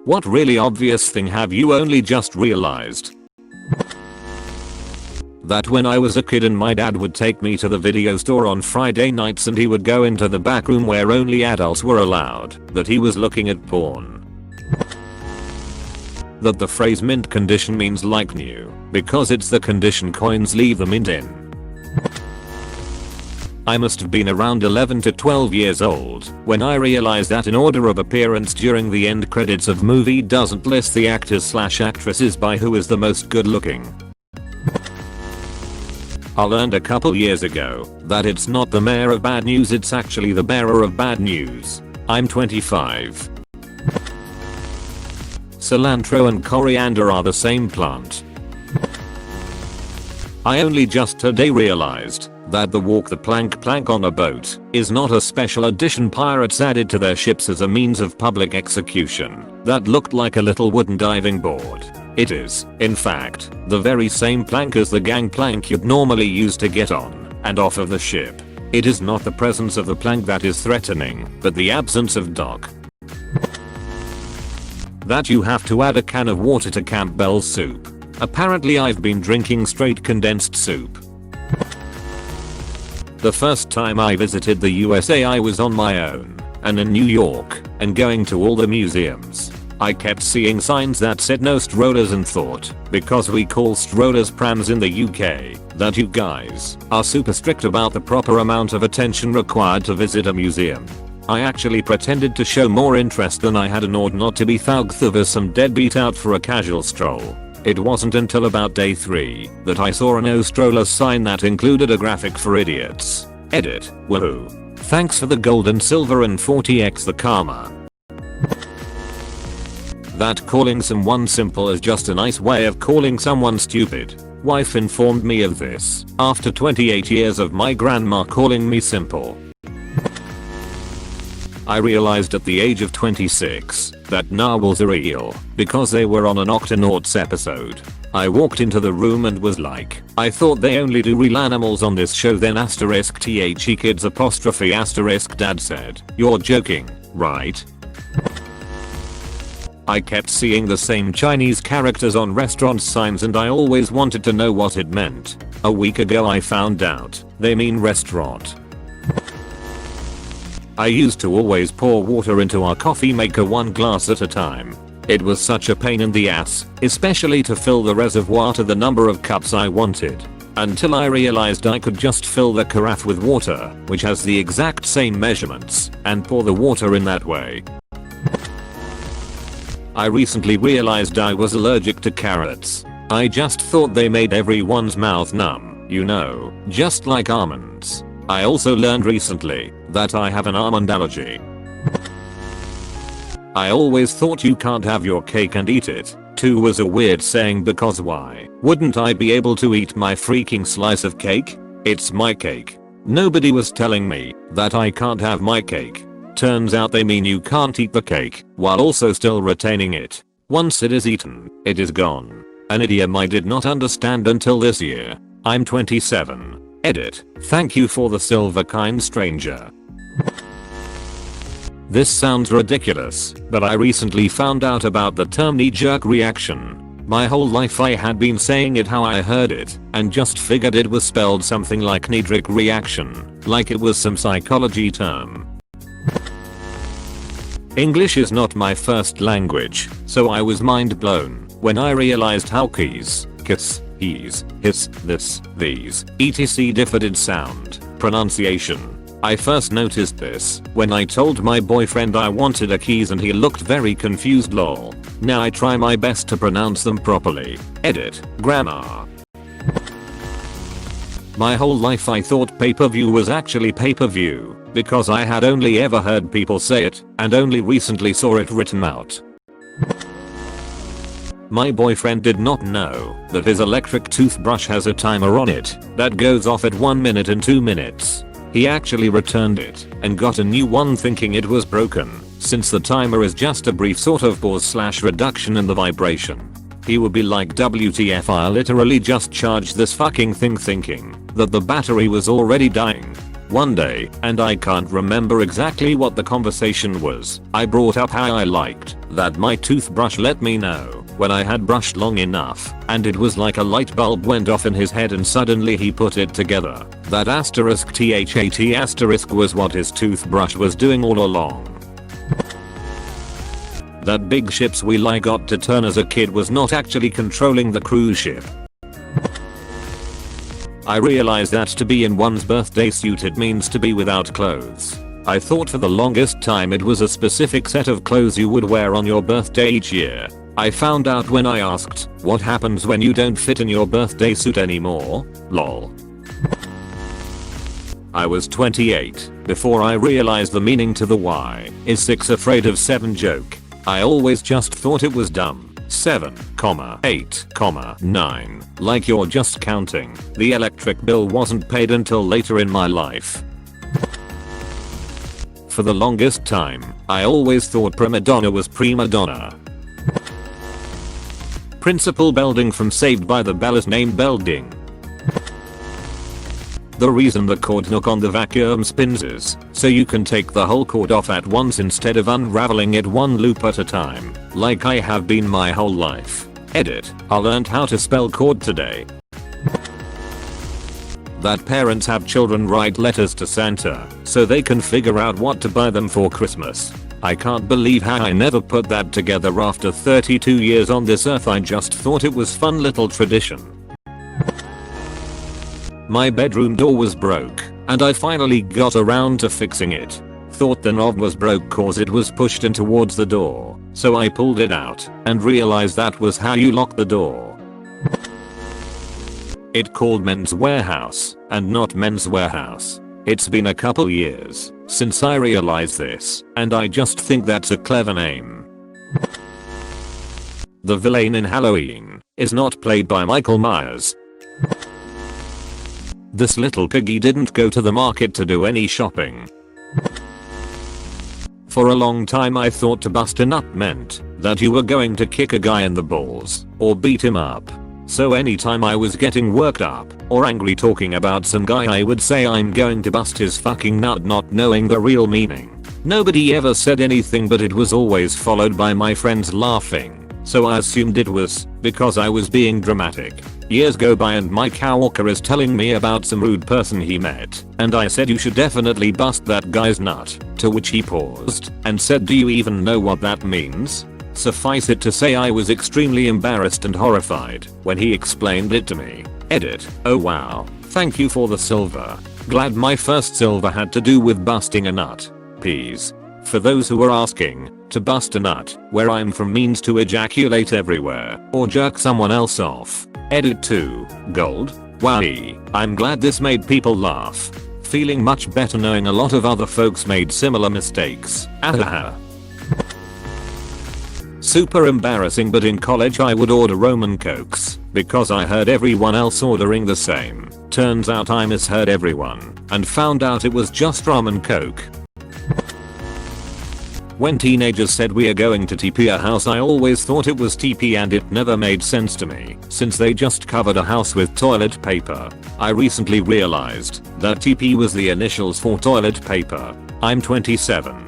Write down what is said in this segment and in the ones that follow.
What really obvious thing have you only just realized? That when I was a kid and my dad would take me to the video store on Friday nights and he would go into the back room where only adults were allowed, that he was looking at porn. That the phrase mint condition means like new, because it's the condition coins leave the mint in. I must have been around 11 to 12 years old when I realized that in order of appearance during the end credits of movie doesn't list the actors/actresses by who is the most good looking. I learned a couple years ago that it's not the mayor of bad news, it's actually the bearer of bad news. I'm 25. Cilantro and coriander are the same plant. I only just today realized that the walk the plank on a boat is not a special edition pirates added to their ships as a means of public execution that looked like a little wooden diving board. It is, in fact, the very same plank as the gangplank you'd normally use to get on and off of the ship. It is not the presence of the plank that is threatening, but the absence of dock. That you have to add a can of water to Campbell's soup. Apparently I've been drinking straight condensed soup. The first time I visited the USA I was on my own and in New York and going to all the museums. I kept seeing signs that said no strollers and thought, because we call strollers prams in the UK, that you guys are super strict about the proper amount of attention required to visit a museum. I actually pretended to show more interest than I had and ought not to be thugged as some deadbeat out for a casual stroll. It wasn't until about day 3 that I saw a no strollers sign that included a graphic for idiots. Edit, woohoo. Thanks for the gold and silver and 40x the karma. That calling someone simple is just a nice way of calling someone stupid. Wife informed me of this after 28 years of my grandma calling me simple. I realized at the age of 26 that narwhals are real because they were on an Octonauts episode. I walked into the room and was like, I thought they only do real animals on this show, then *the kids *. Dad said, you're joking, right? I kept seeing the same Chinese characters on restaurant signs and I always wanted to know what it meant. A week ago I found out they mean restaurant. I used to always pour water into our coffee maker 1 glass at a time. It was such a pain in the ass, especially to fill the reservoir to the number of cups I wanted. Until I realized I could just fill the carafe with water, which has the exact same measurements, and pour the water in that way. I recently realized I was allergic to carrots. I just thought they made everyone's mouth numb, you know, just like almonds. I also learned recently that I have an almond allergy. I always thought you can't have your cake and eat it. 2 was a weird saying because why wouldn't I be able to eat my freaking slice of cake? It's my cake. Nobody was telling me that I can't have my cake. Turns out they mean you can't eat the cake while also still retaining it. Once it is eaten, it is gone. An idiom I did not understand until this year. I'm 27. Edit. Thank you for the silver, kind stranger. This sounds ridiculous, but I recently found out about the term knee-jerk reaction. My whole life I had been saying it how I heard it, and just figured it was spelled something like knee-jerk reaction, like it was some psychology term. English is not my first language, so I was mind blown when I realized how keys, kiss, he's, his, this, these, etc. differed in sound, pronunciation. I first noticed this when I told my boyfriend I wanted a keys and he looked very confused lol. Now I try my best to pronounce them properly. Edit, grammar. My whole life I thought pay-per-view was actually pay-per-view because I had only ever heard people say it and only recently saw it written out. My boyfriend did not know that his electric toothbrush has a timer on it that goes off at 1 minute and 2 minutes. He actually returned it and got a new one thinking it was broken, since the timer is just a brief sort of pause/reduction in the vibration. He would be like, WTF, I literally just charged this fucking thing thinking that the battery was already dying. One day, and I can't remember exactly what the conversation was, I brought up how I liked that my toothbrush let me know when I had brushed long enough, and it was like a light bulb went off in his head and suddenly he put it together. That asterisk THAT asterisk was what his toothbrush was doing all along. That big ships we like got to turn as a kid was not actually controlling the cruise ship. I realized that to be in one's birthday suit it means to be without clothes. I thought for the longest time it was a specific set of clothes you would wear on your birthday each year. I found out when I asked, what happens when you don't fit in your birthday suit anymore? Lol. I was 28 before I realized the meaning to the why is 6 afraid of 7 joke. I always just thought it was dumb. 7, 8, 9. Like you're just counting. The electric bill wasn't paid until later in my life. For the longest time, I always thought prima donna was prima donna. Principal Belding from Saved by the Bell is named Belding. The reason the cord hook on the vacuum spins is so you can take the whole cord off at once instead of unraveling it one loop at a time, like I have been my whole life. Edit. I learned how to spell cord today. That parents have children write letters to Santa so they can figure out what to buy them for Christmas. I can't believe how I never put that together after 32 years on this earth. I just thought it was fun little tradition. My bedroom door was broke, and I finally got around to fixing it. Thought the knob was broke cause it was pushed in towards the door, so I pulled it out and realized that was how you lock the door. It called Men's Warehouse and not Men's Warehouse. It's been a couple years since I realized this, and I just think that's a clever name. The villain in Halloween is not played by Michael Myers. This little piggy didn't go to the market to do any shopping. For a long time I thought to bust a nut meant that you were going to kick a guy in the balls or beat him up. So anytime I was getting worked up or angry talking about some guy I would say I'm going to bust his fucking nut, not knowing the real meaning. Nobody ever said anything, but it was always followed by my friends laughing, so I assumed it was because I was being dramatic. Years go by and my coworker is telling me about some rude person he met, and I said you should definitely bust that guy's nut, to which he paused and said, do you even know what that means? Suffice it to say I was extremely embarrassed and horrified when he explained it to me. Edit. Oh wow, thank you for the silver. Glad my first silver had to do with busting a nut. Peas. For those who are asking, to bust a nut where I'm from means to ejaculate everywhere or jerk someone else off. Edit 2. Gold. Wowee. I'm glad this made people laugh. Feeling much better knowing a lot of other folks made similar mistakes. Ahaha. Super embarrassing, but in college I would order Roman Cokes because I heard everyone else ordering the same. Turns out I misheard everyone and found out it was just rum and coke. When teenagers said we are going to TP a house, I always thought it was TP and it never made sense to me since they just covered a house with toilet paper. I recently realized that TP was the initials for toilet paper. I'm 27.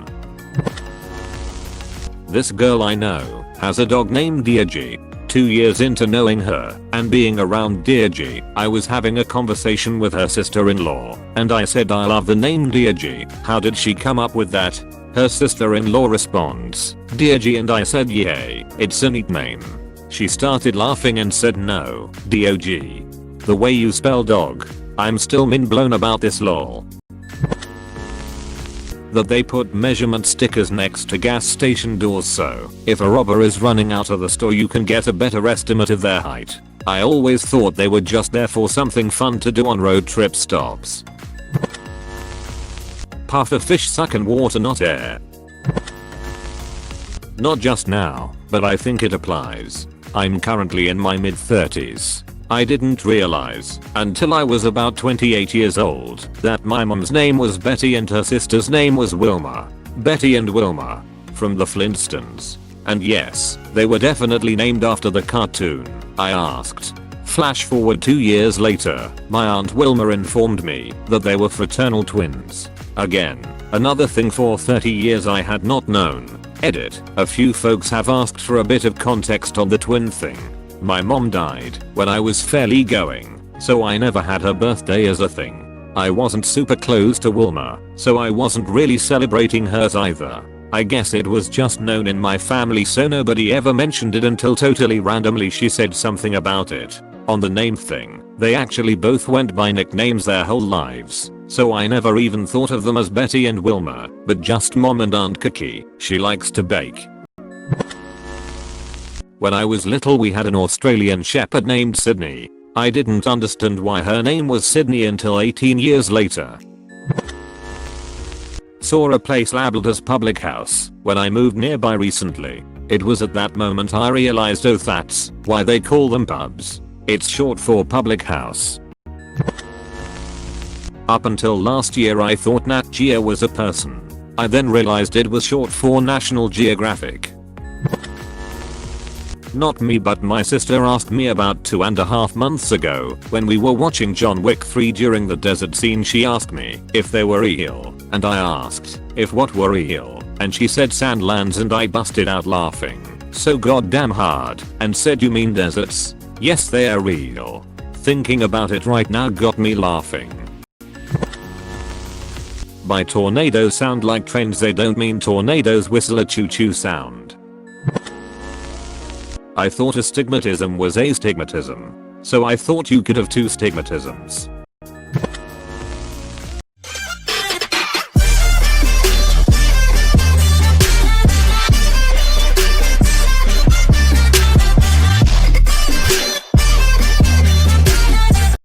This girl I know has a dog named Deirdre. 2 years into knowing her and being around Deirdre, I was having a conversation with her sister-in-law, and I said I love the name Deirdre. How did she come up with that? Her sister-in-law responds, Deirdre, and I said yay, it's a neat name. She started laughing and said no, D-O-G. The way you spell dog. I'm still mind blown about this lol. That they put measurement stickers next to gas station doors so if a robber is running out of the store you can get a better estimate of their height. I always thought they were just there for something fun to do on road trip stops. Puffer fish suck in water, not air. Not just now, but I think it applies. I'm currently in my mid-30s. I didn't realize until I was about 28 years old that my mom's name was Betty and her sister's name was Wilma. Betty and Wilma. From the Flintstones. And yes, they were definitely named after the cartoon. I asked, Flash forward 2 years later, my aunt Wilma informed me that they were fraternal twins. Again, another thing for 30 years I had not known. Edit. A few folks have asked for a bit of context on the twin thing. My mom died when I was fairly going, so I never had her birthday as a thing. I wasn't super close to Wilma, so I wasn't really celebrating hers either. I guess it was just known in my family, so nobody ever mentioned it until totally randomly she said something about it. On the name thing, they actually both went by nicknames their whole lives, so I never even thought of them as Betty and Wilma, but just Mom and Aunt Cookie. She likes to bake. When I was little we had an Australian shepherd named Sydney. I didn't understand why her name was Sydney until 18 years later. Saw a place labeled as public house when I moved nearby recently. It was at that moment I realized, oh, that's why they call them pubs. It's short for public house. Up until last year I thought Nat Geo was a person. I then realized it was short for National Geographic. Not me, but my sister asked me about 2.5 months ago when we were watching John Wick 3 during the desert scene. She asked me if they were real, and I asked if what were real, and she said sandlands, and I busted out laughing so goddamn hard and said, you mean deserts? Yes, they are real. Thinking about it right now got me laughing. By tornadoes sound like trains, they don't mean tornadoes whistle a choo choo sound. I thought astigmatism was astigmatism, so I thought you could have two stigmatisms.